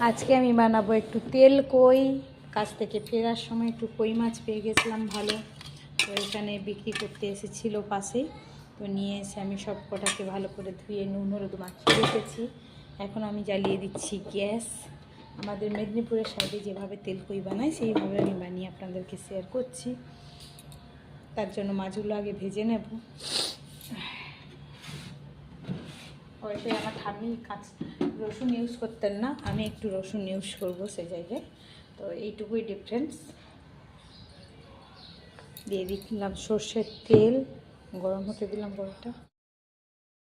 আজকে আমি বানাবো একটু তেল কই। কাছ থেকে ফেরার সময় একটু কই মাছ পেয়ে গেছিলাম ভালো, তো এখানে বিক্রি করতে এসেছিলো পাশেই, তো নিয়ে এসে আমি সব কটাকে ভালো করে ধুয়ে নুন হলুদ মাখিয়ে রেখেছি। এখন আমি জ্বালিয়ে দিচ্ছি গ্যাস। আমাদের মেদিনীপুরের সাইডে যেভাবে তেল কই বানায় সেইভাবে আমি বানিয়ে আপনাদেরকে শেয়ার করছি। তার জন্য মাছগুলো আগে ভেজে নেব। ওইটাই আমার ঠাম্মি রসুন ইউজ করতেন না, আমি একটু রসুন ইউজ করবো সেই জায়গায়, তো এইটুকুই ডিফারেন্স। দিয়ে দিলাম সর্ষের তেল, গরম হতে দিলাম বড়টা।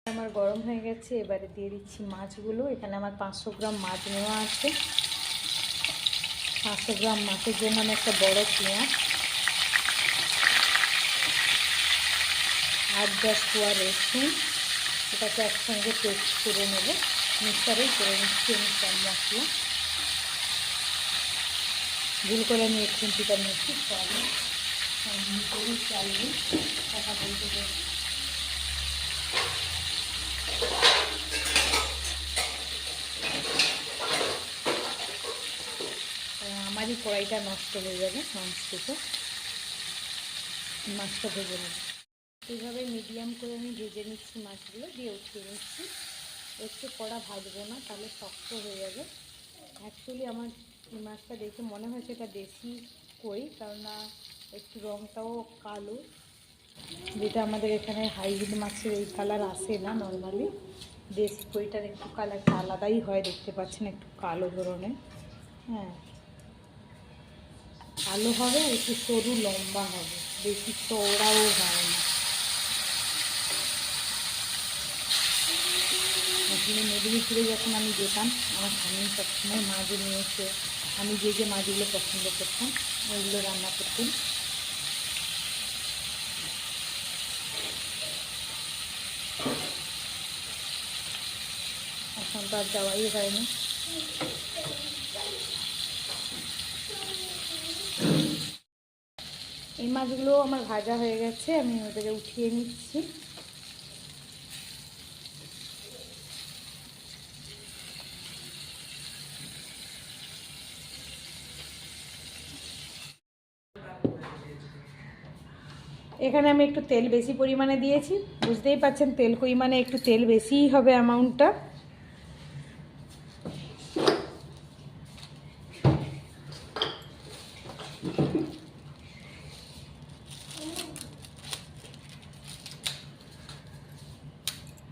আমার গরম হয়ে গেছে, এবারে দিয়ে দিচ্ছি মাছগুলো। এখানে আমার 500 গ্রাম মাছ নেওয়া আছে। 500 গ্রাম মাছের জন্য আমি একটা বড় পেঁয়াজ, 8-10 কোয়া রসুন, এটাকে একসঙ্গে পেস্ট করে নেব। মিক্সারেই করে নিচ্ছি আমি সব মশলা। ভুল করে আমি এক খুন্তিটা নিচ্ছি, সরি করি চালিয়ে কথা বলতে পারি। আমারই কড়াইটা নষ্ট হয়ে যাবে মাছটুকু, মাছটা ভেজে নেব। এইভাবে মিডিয়াম করে আমি ভেজে নিচ্ছি মাছগুলো, দিয়ে উঠিয়ে নিচ্ছি। একটু কড়া ভাজবো না, তাহলে শক্ত হয়ে যাবে। অ্যাকচুয়ালি আমার এই মাছটা দেখে মনে হয়েছে এটা দেশি কই, কেননা একটু রঙটাও কালো, যেটা আমাদের এখানে হাইব্রিড মাছের এই কালার আসে না নর্মালি। দেশি কইটার একটু কালারটা আলাদাই হয়, দেখতে পাচ্ছেন একটু কালো ধরনের। হ্যাঁ, কালো হবে আর একটু সরু লম্বা হবে, বেশি চওড়াও হয় না। আসলে মেদিনীপুরে যখন আমি যেতাম, আমার স্বামী সবসময় মাছ নিয়ে এসে আমি যে যে মাছগুলো পছন্দ করতাম ওইগুলো রান্না করতেন। এখন তো আর যাওয়াই হয়নি। এই মাছগুলো আমার ভাজা হয়ে গেছে, আমি ওটাকে উঠিয়ে নিচ্ছি। এখানে আমি একটু তেল বেশি পরিমাণে দিয়েছি, বুঝতেই পাচ্ছেন তেল পরিমাণে একটু তেল বেশিই হবে অ্যামাউন্টটা।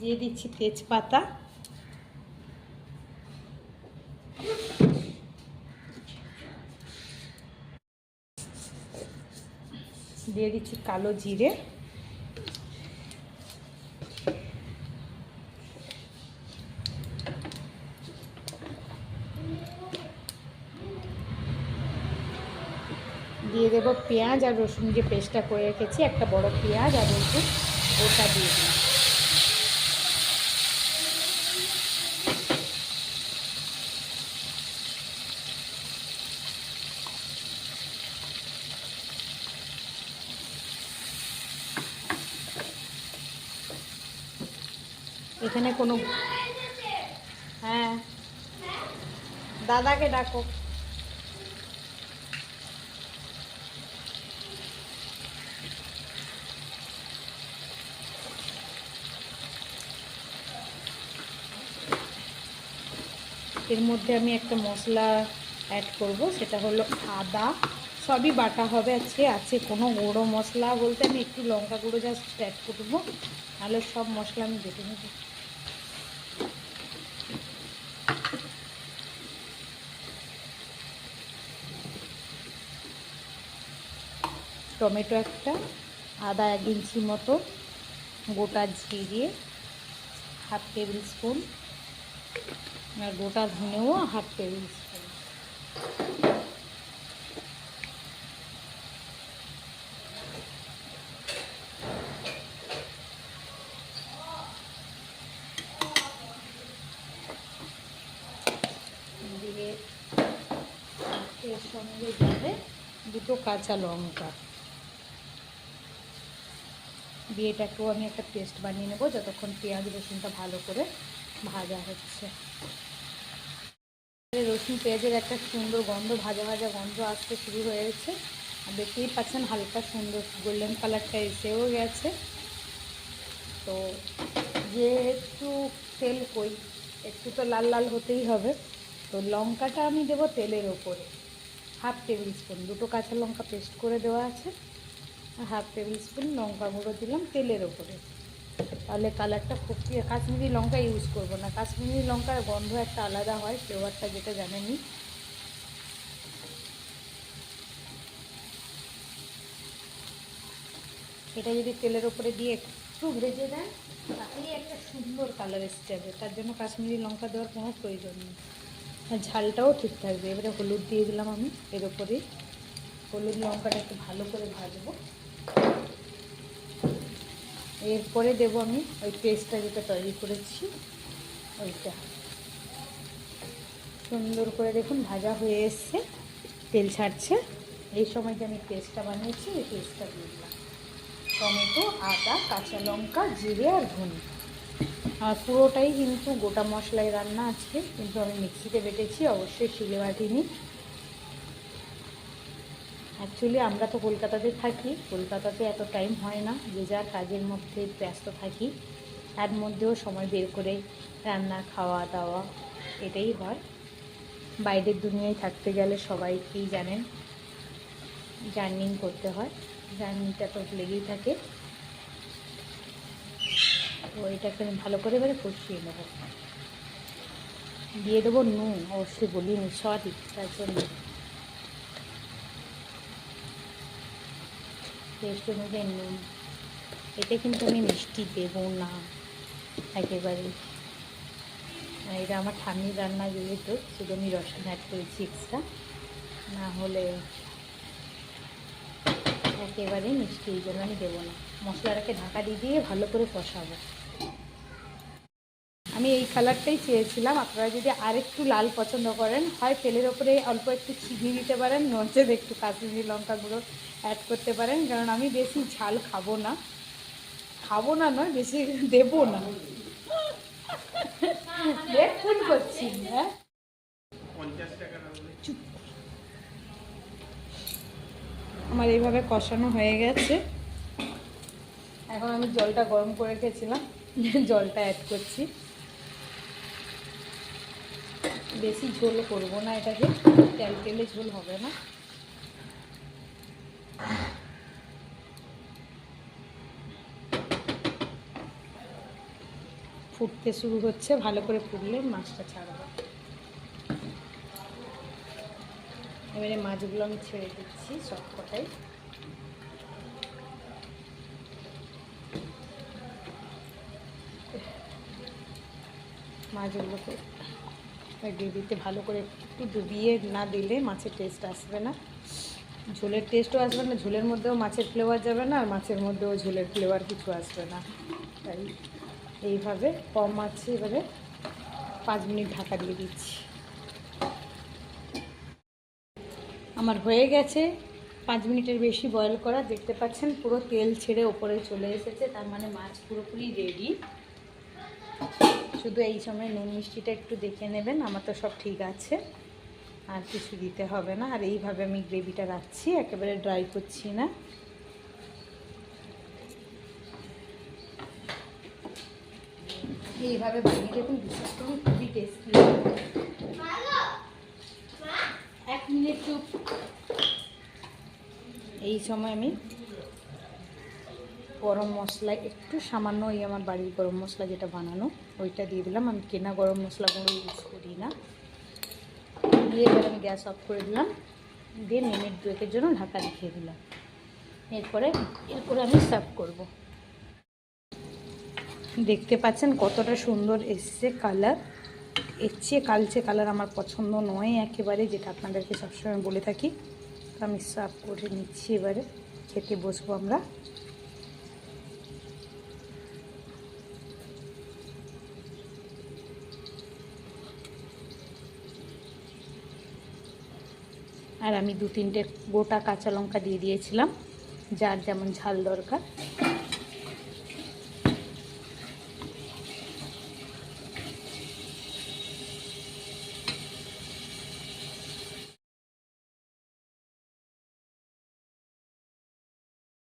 দিয়ে দিচ্ছি তেজপাতা, দিয়ে দিচ্ছি কালো জিরে, দিয়ে দেবো পেঁয়াজ আর রসুন যে পেস্টটা করে রেখেছি, একটা বড় পেঁয়াজ আর রসুন ওটা দিয়ে দিই। এখানে কোনো, হ্যাঁ দাদাকে ডাকো। এর মধ্যে আমি একটা মশলা অ্যাড করব, সেটা হলো আদা। সবই বাটা হবে। আছে কোনো গুঁড়ো মশলা বলতে আমি একটু লঙ্কা গুঁড়ো জাস্ট অ্যাড করবো, নাহলে সব মশলা আমি বেটে নেব। টমেটো একটা, আদা 1 ইঞ্চি মতো, গোটা জিরে 1/2 টেবিল স্পুন, আর গোটা ধনেও 1/2 টেবিল স্পুন। দিয়ে এর সঙ্গে যাবে 2টো কাঁচা লঙ্কা, দিয়ে এটাকেও আমি একটা পেস্ট বানিয়ে নেব যতক্ষণ পেঁয়াজ রসুনটা ভালো করে ভাজা হচ্ছে। রসুন পেঁয়াজের একটা সুন্দর গন্ধ, ভাজা ভাজা গন্ধ আসতে শুরু হয়ে গেছে। আর দেখতেই পাচ্ছেন হালকা সুন্দর গোল্ডেন কালারটা এসেও গেছে। তো যেহেতু তেল কই, একটু তো লাল লাল হতেই হবে। তো লঙ্কাটা আমি দেবো তেলের ওপরে, 1/2 টেবিল স্পুন। 2টো কাঁচা লঙ্কা পেস্ট করে দেওয়া আছে, আর 1/2 টেবিল স্পুন লঙ্কা গুঁড়ো দিলাম তেলের ওপরে। তাহলে কালারটা খুব, কাশ্মীরি লঙ্কা ইউজ করব না, কাশ্মীরি লঙ্কার গন্ধ একটা আলাদা হয়, ফ্লেভারটা যেটা জানেনি। এটা যদি তেলের ওপরে দিয়ে একটু ভেজে দেন তাহলেই একটা সুন্দর কালার এসে যাবে। তার জন্য কাশ্মীরি লঙ্কা দেওয়ার কোনো প্রয়োজন নেই, আর ঝালটাও ঠিক থাকবে। এবারে হলুদ দিয়ে দিলাম আমি এর ওপরেই। হলুদ লঙ্কাটা একটু ভালো করে ভাজবো। এরপরে দেবো আমি ওই পেস্টটা যেটা তৈরি করেছি ওইটা। সুন্দর করে দেখুন ভাজা হয়ে এসছে, তেল ছাড়ছে। এই সময় যে আমি পেস্টটা বানিয়েছি এই পেস্টটা দিয়ে দিলাম, টমেটো, আদা, কাঁচা লঙ্কা, জিরে আর ধনে। আর পুরোটাই কিন্তু গোটা মশলায় রান্না আছে, কিন্তু আমি মিক্সিতে বেটেছি, অবশ্যই শিলে বাটিনি। অ্যাকচুয়ালি আমরা তো কলকাতাতে থাকি, কলকাতাতে এত টাইম হয় না, যে যার কাজের মধ্যে ব্যস্ত থাকি, তার মধ্যেও সময় বের করে রান্না খাওয়া দাওয়া এটাই হয়। বাইরের দুনিয়ায় থাকতে গেলে সবাইকেই জানেন জার্নিং করতে হয়, জার্নিটা তো লেগেই থাকে। তো এটাকে আমি ভালো করে এবারে কষিয়ে নেব। দিয়ে দেবো নুন, অবশ্যই বলিনি, সরি, তার জন্য টেস্ট অনুযায়ী নুন। এতে কিন্তু আমি মিষ্টি দেবো না একেবারে। এটা আমার ঠাম্মির রান্না, যেহেতু শুধু আমি রসুন অ্যাড করেছি এক্সট্রা, না হলে একেবারে মিষ্টি, এই জন্য আমি দেবো না। মশলাটাকে ঢাকা দিয়ে ভালো করে কষাবো। আমি এই কালারটাই চেয়েছিলাম। আপনারা যদি আরেকটু লাল পছন্দ করেন, হয় তেলের ওপরে অল্প একটু চিনি দিতে পারেন, নচেত একটু কাশ্মীরি লঙ্কা গুঁড়ো অ্যাড করতে পারেন, কারণ আমি বেশি ঝাল খাবো না। খাবো না নয়, বেশি দেবো না। ফোন করছি। হ্যাঁ, আমার এইভাবে কষানো হয়ে গেছে। এখন আমি জলটা গরম করে রেখেছিলাম, জলটা অ্যাড করছি। বেশি ঝোল করব না, এটাকে তেল তেলে ঝোল হবে না। ফুটতে শুরু হচ্ছে, ভালো করে ফুটলে মাছটা ছাড়বো। এবারে মাছগুলো আমি ছেড়ে দিচ্ছি সবকটাই। মাছগুলোকে গ্রেভিতে ভালো করে একটু ডুবিয়ে না দিলে মাছের টেস্ট আসবে না, ঝোলের টেস্টও আসবে না, ঝোলের মধ্যেও মাছের ফ্লেভার যাবে না, আর মাছের মধ্যেও ঝোলের ফ্লেভার কিছু আসবে না। তাই এইভাবে কম আছে, এবারে 5 মিনিট ঢাকা দিয়ে দিচ্ছি। আমার হয়ে গেছে 5 মিনিটের বেশি বয়েল করা। দেখতে পাচ্ছেন পুরো তেল ছেড়ে ওপরে চলে এসেছে, তার মানে মাছ পুরোপুরি রেডি। শুধু এই সময় নুন মিষ্টিটা একটু দেখে নেবেন, আমার তো সব ঠিক আছে, আর কিছু দিতে হবে না। আর এইভাবে আমি গ্রেভিটা রাখছি, একেবারে ড্রাই করছি না। এইভাবে বানিয়ে দেখুন, বিশ্বাস করুন খুবই টেস্টি। 1 মিনিট চুপ। এই সময় আমি গরম মশলা একটু সামান্য, ওই আমার বাড়ির গরম মশলা যেটা বানানো ওইটা দিয়ে দিলাম। আমি কেনা গরম মশলাগুলো ইউজ করি না। দিয়ে এবার আমি গ্যাস অফ করে দিলাম, দিয়ে মিনিট 2-এর জন্য ঢাকা রেখে দিলাম। এরপরে আমি সার্ভ করব। দেখতে পাচ্ছেন কতটা সুন্দর এসছে কালার। এর চেয়ে কালচে কালার আমার পছন্দ নয় একেবারে, যেটা আপনাদেরকে সবসময় বলে থাকি। আমি সার্ভ করে নিচ্ছি, এবারে খেতে বসবো আমরা। আর আমি 2-3টে গোটা কাঁচা লঙ্কা দিয়ে দিয়েছিলাম, যার যেমন ঝাল দরকার।